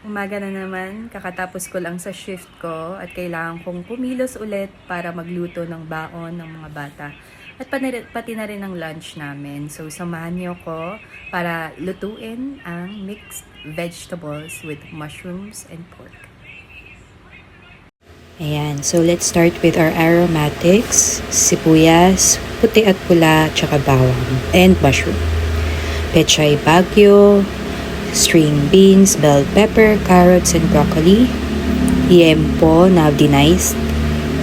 Umaga na naman, kakatapos ko lang sa shift ko at kailangan kong kumilos ulit para magluto ng baon ng mga bata. At pati na rin ang lunch namin. So, samahan niyo ko para lutuin ang mixed vegetables with mushrooms and pork. Ayan, so let's start with our aromatics, sibuyas, puti at pula, tsaka bawang, and mushroom. Pechay bagyo, string beans, bell pepper, carrots, and broccoli, liempo na diced,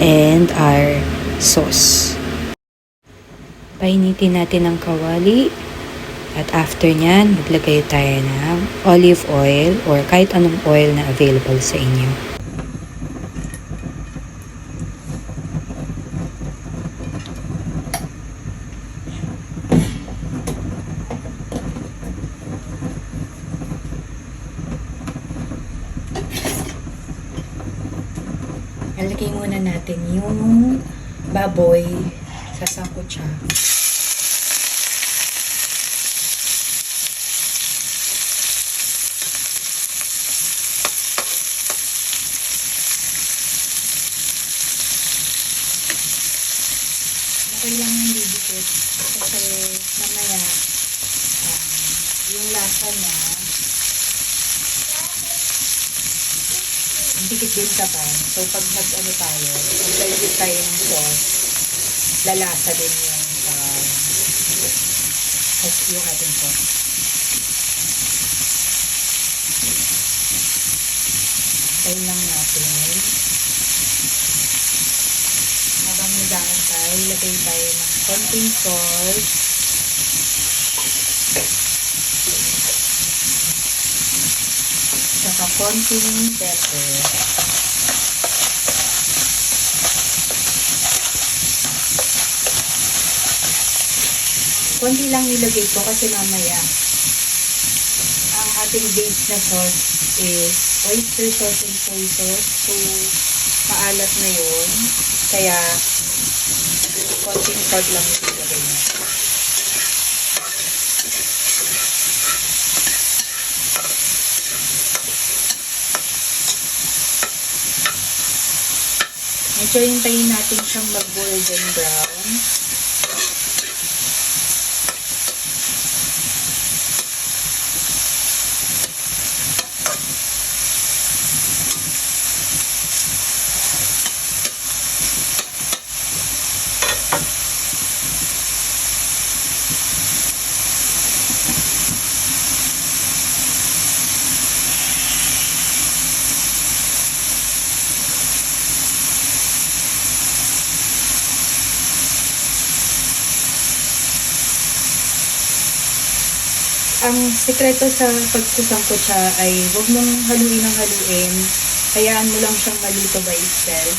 and our sauce. Painitin natin ang kawali, at after nyan, maglagay tayo ng olive oil or kahit anong oil na available sa inyo. Ilagay muna natin yung baboy sa sangkutsa. Okay lang yung didikit kasi mamaya yung lasa niya dikit din sa pan. So, pag mag-ano tayo, mag-dilute tayo ng sauce, lalasa din yung ating sauce. Tayo lang natin. Habang nagdaan tayo, ilagay tayo ng konting salt. Saka konting pepper. Konti lang nilagay ko kasi mamaya ang ating base na sauce is oyster sauce and soy sauce. So, maalat na yun. Kaya, konting salt lang nilagay na. Medyo hintayin natin siyang mag-golden brown. Ang sekreto sa pagsasangkutsa ay huwag mong haluin ng haluin. Hayaan mo lang siyang maluto by itself.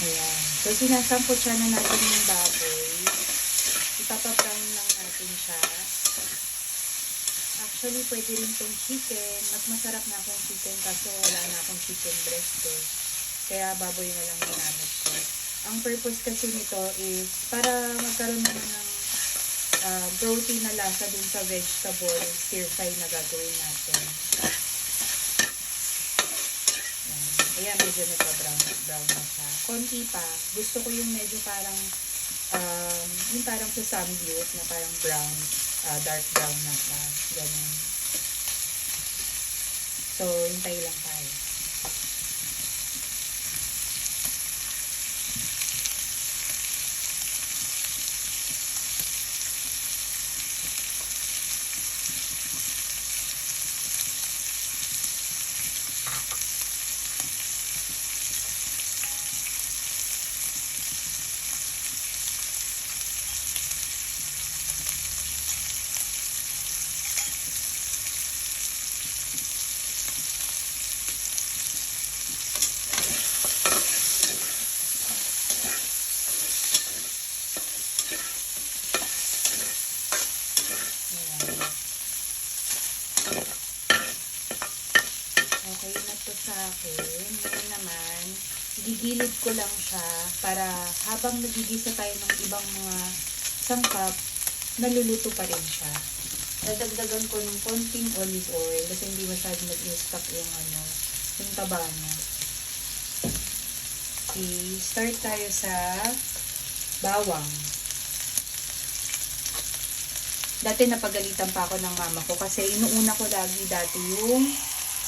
Ayan. So, sinasangkutsa na natin yung baboy. Ipapabrown lang natin siya. Actually, pwede rin itong chicken. Mas masarap na akong chicken kaso wala na akong chicken breast eh. Kaya baboy na lang ginamit ko. Ang purpose kasi nito is para magkaroon naman ng protein na lasa dun sa vegetable stir fry na gagawin natin. Ayan, medyo nagpa-brown na siya. Konti pa. Gusto ko yung medyo parang yung parang sa samgyup na parang brown, dark brown na siya. Ganun. So, hintay lang tayo. Okay na to sa akin. Ngayon naman, gigilid ko lang siya para habang nagigisa tayo ng ibang mga sangkap, naluluto pa rin siya. Dadagdagan ko ng konting olive oil kasi hindi masyadong nag-stock yung yung taba niya. I-start tayo sa bawang. Dati napagalitan pa ako ng mama ko kasi inuuna ko lagi dati yung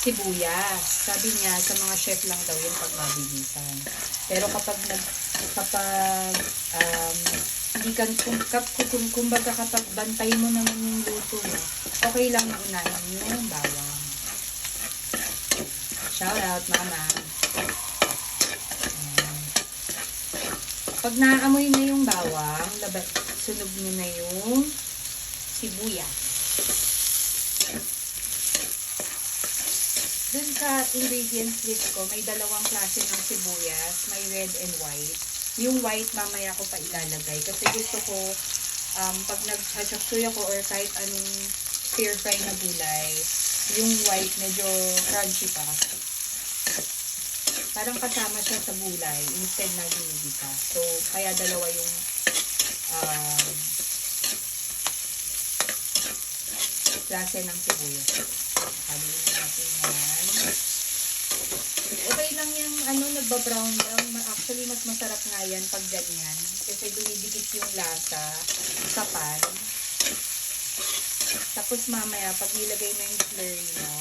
sibuyas. Sabi niya, sa mga chef lang daw yung pagmabilisan. Pero hindi ka, kumbaga kapag bantay mo naman yung luto mo, okay lang na unahin yung bawang. Shout out, mama. Pag naamoy na yung bawang, sunog nyo na yung sibuyas. Dun sa ingredients list ko, may dalawang klase ng sibuyas. May red and white. Yung white, mamaya ko pa ilalagay. Kasi gusto ko, pag nag-hachapsuy ako or kahit anong stir-fry na gulay, yung white medyo crunchy pa. Parang kasama siya sa gulay instead na ginigisa. So, kaya dalawa yung klase ng sibuyas. Haluin natin yan. Okay lang yung nagbabrown brown. Actually, mas masarap nga yan pag ganyan. Kasi dumidikit yung lasa sa pan. Tapos mamaya, pag nilagay mo yung slurry mo,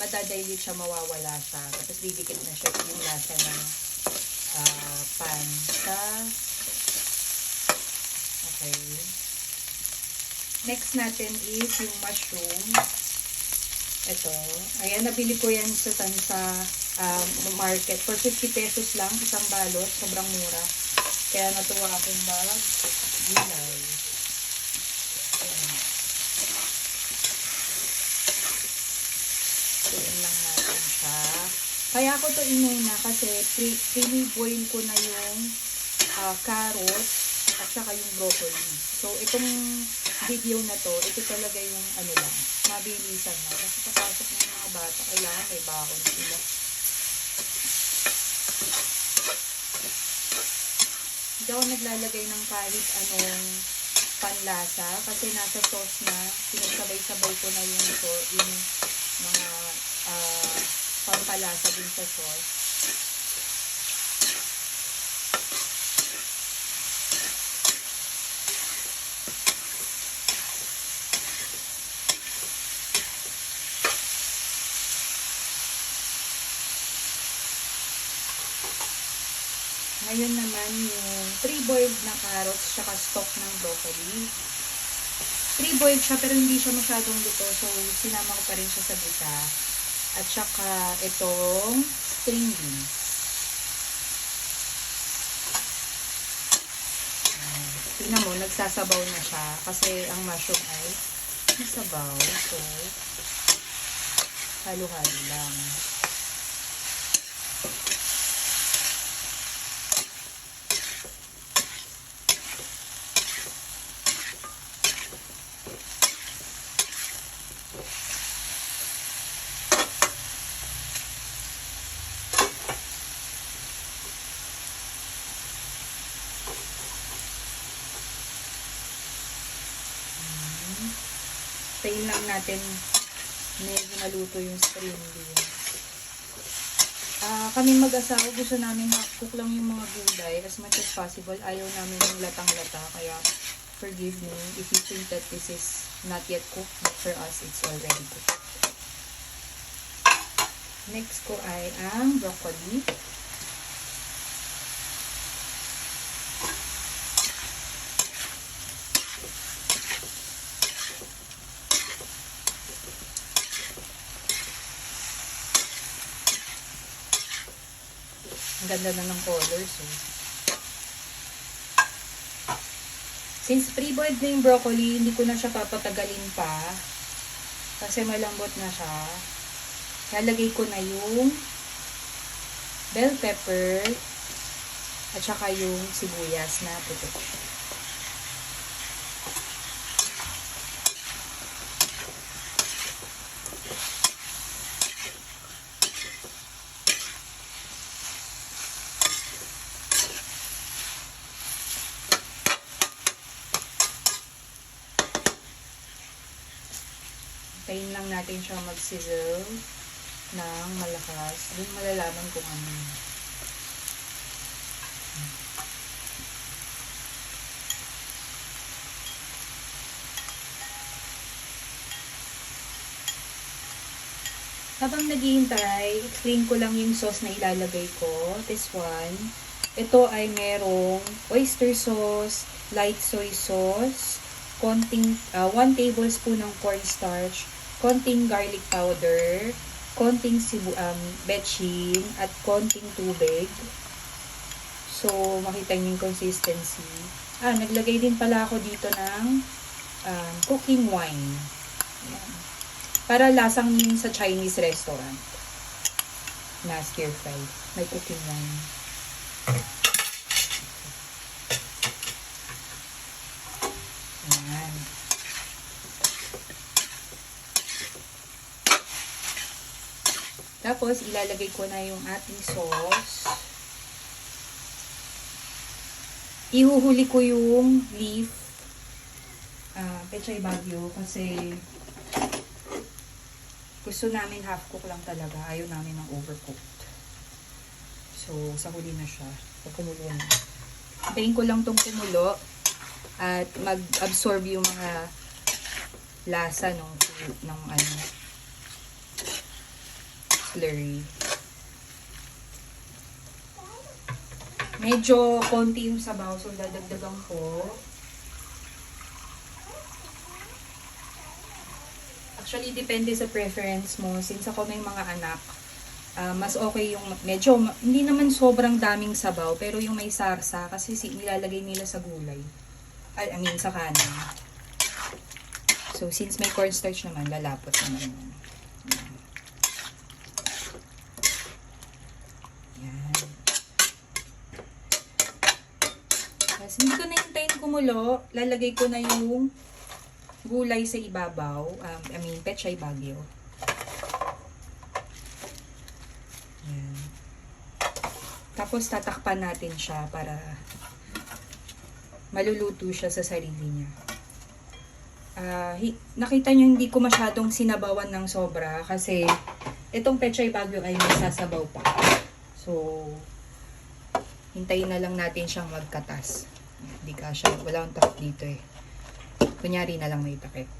madadilute siya, mawawala siya. Tapos didikit na siya yung lasa ng pan sa... Okay. Next natin is yung mushroom. Ito. Ayan, nabili ko yan sa market. For 50 pesos lang, isang balot. Sobrang mura. Kaya natuwa akong gulay. Tuin lang natin siya. Kaya ko to inuna kasi pre-boil ko na yung carrot at saka yung broccoli. So, itong video na to, ito talaga yung lang, mabilisan na. Kasi papasok ng mga bata, kailangan may bakon sila. Hindi ako naglalagay ng kahit anong panlasa kasi nasa sauce na, pinagsabay-sabay ko na yung mga pampalasa din sa sauce. Ngayon naman yung pre-boiled na carrots tsaka stock ng broccoli. Pre-boiled siya pero hindi siya masyadong luto. So, sinama ko pa rin siya sa gisa. At saka itong string beans. Tingnan mo, nagsasabaw na siya. Kasi ang mushroom ay nasabaw. So, halo-halo lang. Tayin lang natin medyo naluto yung string beans. Kami mag-asawa, gusto namin half-cook lang yung mga gulay as much as possible. Ayaw namin yung latang-lata. Kaya, forgive me if you think that this is not yet cooked. But for us, it's already cooked. Next ko ay ang broccoli. Ang ganda na ng colors. Since pre-boiled na yung broccoli, hindi ko na siya papatagalin pa. Kasi malambot na siya. Lalagay ko na yung bell pepper at saka yung sibuyas na puti. Tayin lang natin siya mag-sizzle ng malakas. Doon malalaman kung ano. Habang naghihintay, explain ko lang yung sauce na ilalagay ko. This one. Ito ay merong oyster sauce, light soy sauce, konting 1 tablespoon ng cornstarch, konting garlic powder, konting betchin, at konting tubig. So, makita niyo yung consistency. Naglagay din pala ako dito ng cooking wine. Ayan. Para lasang yun sa Chinese restaurant na stir fry. May cooking wine. Ayan. Tapos, ilalagay ko na yung ating sauce. Ihuhuli ko yung leaf Pechay Baguio kasi gusto namin half cook lang talaga. Ayaw namin ng overcooked. So, sa huli na siya. So, kumulo na. Hintayin ko lang tong kumulo at mag-absorb yung mga lasa ng slurry. Medyo konti yung sabaw, so dadagdagan ko. Actually, depende sa preference mo. Since ako may mga anak, mas okay yung medyo, hindi naman sobrang daming sabaw, pero yung may sarsa, kasi nilalagay nila sa gulay. I mean, sa kanin. So, since may cornstarch naman, lalapot naman yun. Yan. Tapos, hindi ko na hintayin kumulo. Lalagay ko na yung gulay sa ibabaw. Pechay Baguio. Yan. Tapos, tatakpan natin siya para maluluto siya sa sarili niya. Nakita nyo hindi ko masyadong sinabawan ng sobra kasi itong Pechay Baguio ay may sasabaw pa. So, hintayin na lang natin siyang magkatas. Hindi ka siya, wala akong takip dito eh. Kunyari na lang may takip.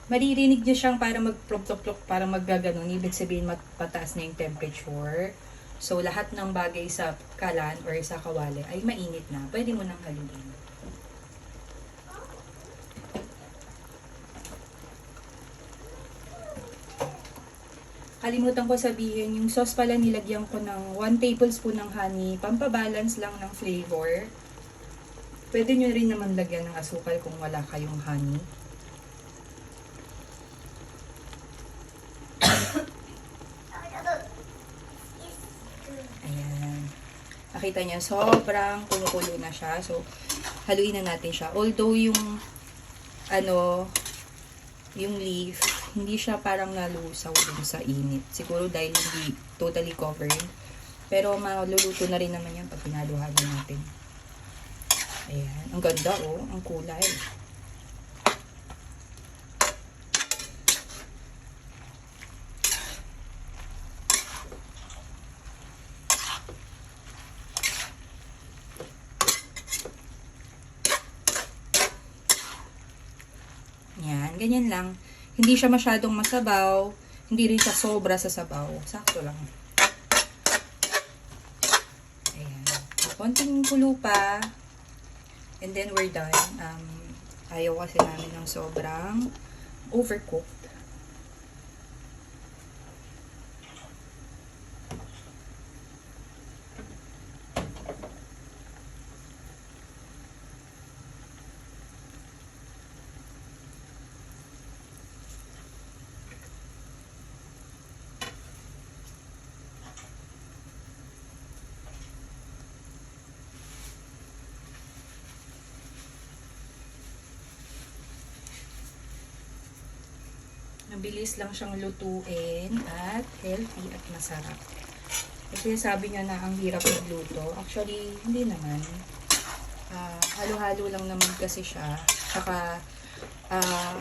Maririnig nyo siyang para mag-plok-plok, para maggaganon. Ibig sabihin, pataas na yung temperature. So, lahat ng bagay sa kalan or sa kawali ay mainit na. Pwede mo nang haluin. Kalimutan ko sabihin, yung sauce pala nilagyan ko ng 1 tablespoon ng honey. Pampabalance lang ng flavor. Pwede nyo rin naman lagyan ng asukal kung wala kayong honey. Nakita niya, sobrang kumukulo na siya. So, haluin na natin siya. Although yung, yung leaf, hindi siya parang nalusaw dun sa init. Siguro dahil hindi totally covered. Pero maluluto na rin naman yan pag pinaluhalo natin. Ayan. Ang ganda oh. Ang kulay. Yan, ganyan lang. Hindi siya masyadong masabaw, hindi rin siya sobra sa sabaw. Sakto lang. Ayan. Konting kulo pa. And then we're done. Ayaw kasi namin ng sobrang overcooked. Mabilis lang siyang lutuin at healthy at masarap. Kasi sabi niya na ang hirap magluto. Actually, hindi naman. Halo-halo lang naman kasi siya. Saka,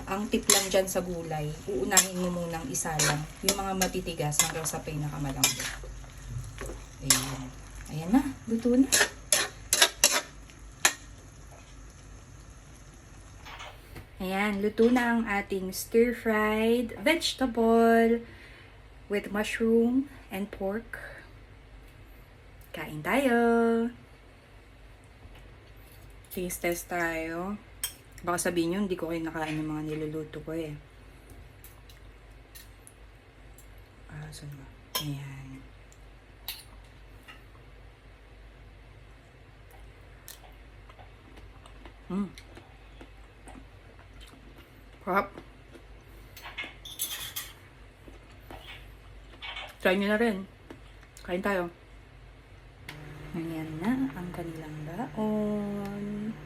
ang tip lang dyan sa gulay, uunahin mo munang isa lang. Yung mga matitigas hanggang sa pinakamalambot. Ayan. Ayan na, luto na. Ayan, luto na ang ating stir-fried vegetable with mushroom and pork. Kain tayo! Taste test tayo. Baka sabihin nyo, hindi ko kayo nakain yung mga niluluto ko eh. Saan ba? Ayan. Sarap. Try nyo na rin. Kain tayo. Ayan na ang kanilang baon.